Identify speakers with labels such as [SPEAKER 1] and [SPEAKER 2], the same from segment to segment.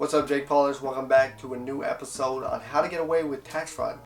[SPEAKER 1] What's up, Jake Paulers? Welcome back to a new episode on how to get away with tax fraud.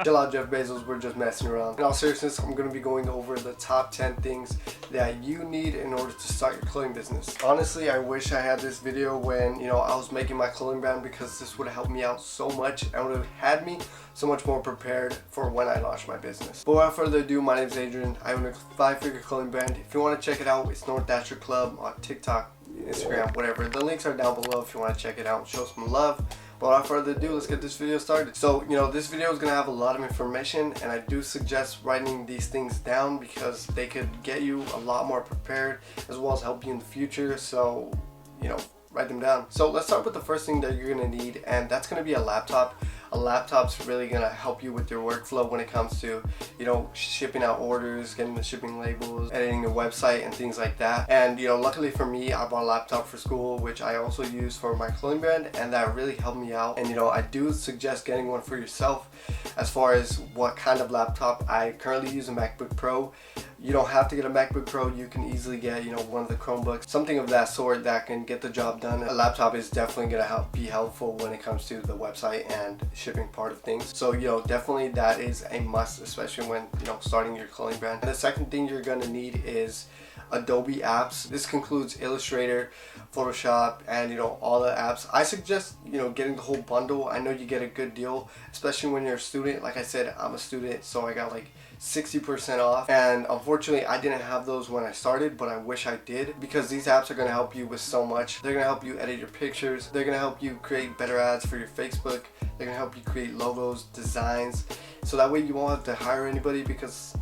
[SPEAKER 1] Chill out, Jeff Bezos, we're just messing around. In all seriousness, I'm going to be going over the top 10 things that you need in order to start your clothing business. Honestly, I wish I had this video when, I was making my clothing brand, because this would have helped me out so much and would have had me so much more prepared for when I launched my business. But without further ado, my name is Adrian. I own a 5-figure clothing brand. If you want to check it out, it's North Dasher Club on TikTok, Instagram, whatever. The links are down below if you want to check it out and show some love. But without further ado, let's get this video started. So, this video is going to have a lot of information, and I do suggest writing these things down because they could get you a lot more prepared as well as help you in the future. So, write them down. So let's start with the first thing that you're going to need, and that's going to be a laptop. A laptop's really going to help you with your workflow when it comes to, shipping out orders, getting the shipping labels, editing your website and things like that. And, luckily for me, I bought a laptop for school, which I also use for my clothing brand, and that really helped me out. And, I do suggest getting one for yourself. As far as what kind of laptop, I currently use a MacBook Pro. You don't have to get a MacBook Pro. You can easily get, one of the Chromebooks, something of that sort that can get the job done. A laptop is definitely going to be helpful when it comes to the website and shipping part of things. So, definitely that is a must, especially when, starting your clothing brand. And the second thing you're going to need is Adobe apps. This includes Illustrator, Photoshop, and all the apps. I suggest getting the whole bundle. I know you get a good deal, especially when you're a student. Like I said, I'm a student, so I got like 60% off, and unfortunately I didn't have those when I started, but I wish I did, because these apps are going to help you with so much. They're going to help you edit your pictures, they're going to help you create better ads for your Facebook, they're going to help you create logos, designs, so that way you won't have to hire anybody, because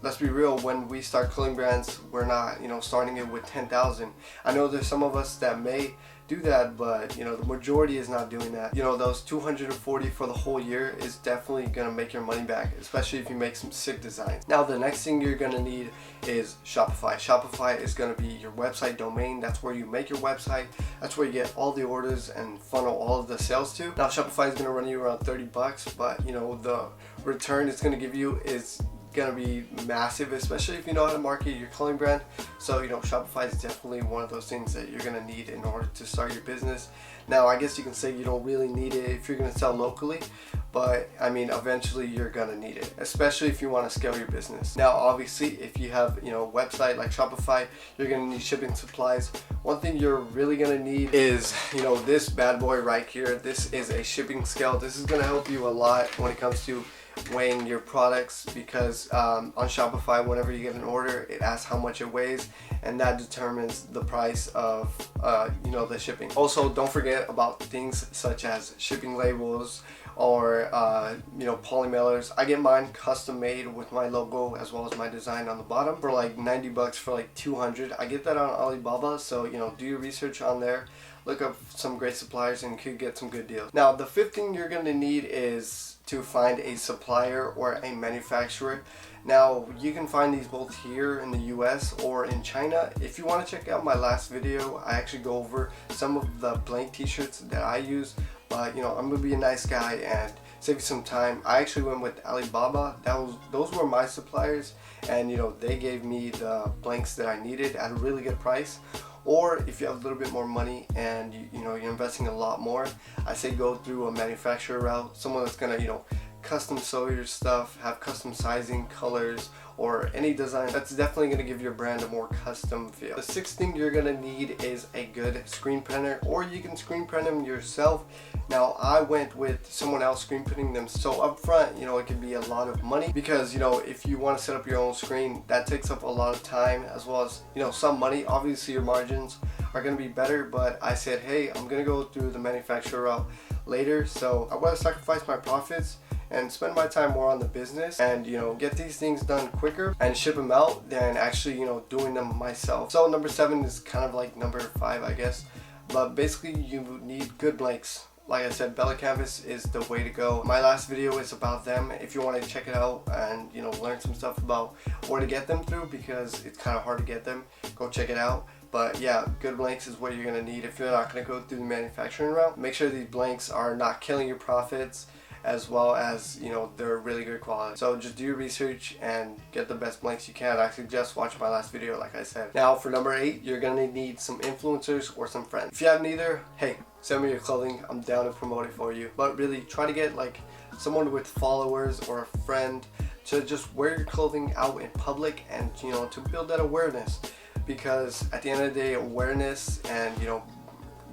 [SPEAKER 1] let's be real, when we start clothing brands, we're not starting it with 10,000. I know there's some of us that may do that, but the majority is not doing that. Those 240 for the whole year is definitely gonna make your money back, especially if you make some sick designs. Now the next thing you're gonna need is Shopify. Shopify is gonna be your website domain. That's where you make your website, that's where you get all the orders and funnel all of the sales to. Now Shopify is gonna run you around 30 bucks, but the return it's gonna give you is gonna be massive, especially if you know how to market your clothing brand. So Shopify is definitely one of those things that you're gonna need in order to start your business. Now I guess you can say you don't really need it if you're gonna sell locally, but I mean eventually you're gonna need it, especially if you want to scale your business. Now obviously if you have a website like Shopify, you're gonna need shipping supplies. One thing you're really gonna need is this bad boy right here. This is a shipping scale. This is gonna help you a lot when it comes to weighing your products, because on Shopify, whenever you get an order, it asks how much it weighs, and that determines the price of the shipping. Also, don't forget about things such as shipping labels or poly mailers. I get mine custom made with my logo as well as my design on the bottom for like 90 bucks for like 200. I get that on Alibaba, so do your research on there. Look up some great suppliers and you could get some good deals. Now the fifth thing you're going to need is to find a supplier or a manufacturer. Now you can find these both here in the US or in China. If you want to check out my last video, I actually go over some of the blank t-shirts that I use, but I'm gonna be a nice guy and save you some time. I actually went with Alibaba. Those were my suppliers, and they gave me the blanks that I needed at a really good price. Or if you have a little bit more money and you're investing a lot more, I say go through a manufacturer route, someone that's gonna custom sew your stuff, have custom sizing, colors, or any design. That's definitely going to give your brand a more custom feel. The sixth thing you're going to need is a good screen printer, or you can screen print them yourself. Now I went with someone else screen printing them, so up front it can be a lot of money, because if you want to set up your own screen, that takes up a lot of time as well as some money. Obviously your margins are going to be better, but I said, hey, I'm going to go through the manufacturer route later, so I want to sacrifice my profits and spend my time more on the business and get these things done quicker and ship them out than actually doing them myself. So number 7 is kind of like number 5, I guess, but basically you need good blanks. Like I said, Bella Canvas is the way to go. My last video is about them. If you want to check it out and learn some stuff about where to get them through, because it's kind of hard to get them, go check it out. But yeah, good blanks is what you're going to need if you're not going to go through the manufacturing route. Make sure these blanks are not killing your profits, as well as, you know, they're really good quality. So just do your research and get the best blanks you can. I suggest watching my last video, like I said. Now for number 8, you're gonna need some influencers or some friends. If you have neither, hey, send me your clothing. I'm down to promote it for you. But really try to get like someone with followers or a friend to just wear your clothing out in public, and, you know, to build that awareness. Because at the end of the day, awareness and, you know,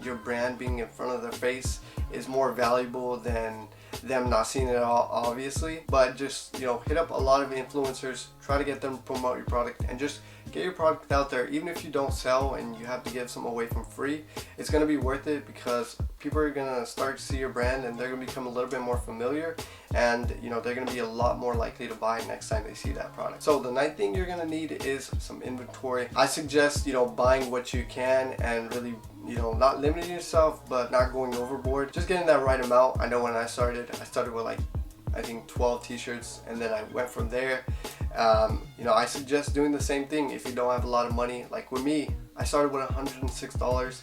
[SPEAKER 1] your brand being in front of their face is more valuable than them not seeing it all, obviously. But just, you know, hit up a lot of influencers, try to get them to promote your product, and just get your product out there. Even if you don't sell and you have to give some away from free, it's going to be worth it, because people are going to start to see your brand and they're going to become a little bit more familiar, and, you know, they're going to be a lot more likely to buy next time they see that product. So the 9th thing you're going to need is some inventory. I suggest, you know, buying what you can and really, you know, not limiting yourself but not going overboard, just getting that right amount. I know when I started with like, I think 12 t-shirts, and then I went from there. You know, I suggest doing the same thing if you don't have a lot of money. Like with me, I started with $106.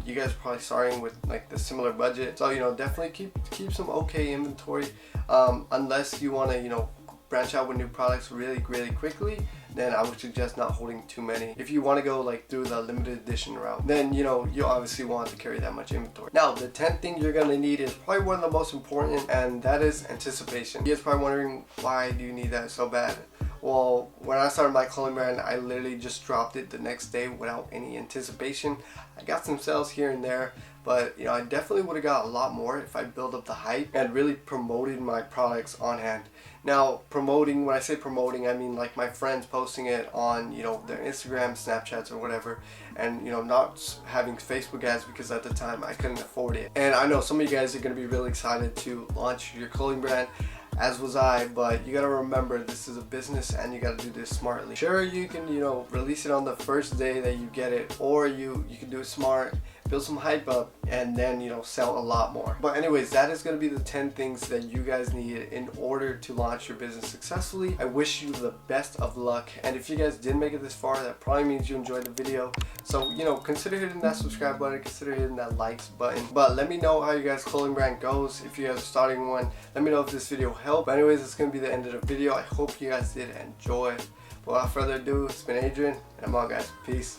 [SPEAKER 1] You guys are probably starting with like the similar budget, so, you know, definitely keep some okay inventory, unless you want to, you know, branch out with new products really quickly. Then I would suggest not holding too many. If you want to go like through the limited edition route, then, you know, you obviously want to carry that much inventory. Now the 10th thing you're going to need is probably one of the most important, and that is anticipation. You guys are probably wondering, why do you need that so bad? Well, when I started my clothing brand, I literally just dropped it the next day without any anticipation. I got some sales here and there, but, you know, I definitely would have got a lot more if I built up the hype and really promoted my products on hand. Now, promoting, when I say promoting, I mean like my friends posting it on, you know, their Instagram, Snapchats or whatever, and, you know, not having Facebook ads, because at the time I couldn't afford it. And I know some of you guys are going to be really excited to launch your clothing brand, as was I, but you gotta remember, this is a business and you gotta do this smartly. Sure, you can, you know, release it on the first day that you get it, or you can do it smart, build some hype up, and then, you know, sell a lot more. But anyways, that is gonna be the 10 things that you guys need in order to launch your business successfully. I wish you the best of luck, and if you guys did make it this far, that probably means you enjoyed the video. So, you know, consider hitting that subscribe button, consider hitting that likes button. But let me know how your guys' clothing brand goes. If you guys are starting one, let me know if this video helped. But anyways, it's gonna be the end of the video. I hope you guys did enjoy. But without further ado, it's been Adrian, and I'm out, guys. Peace.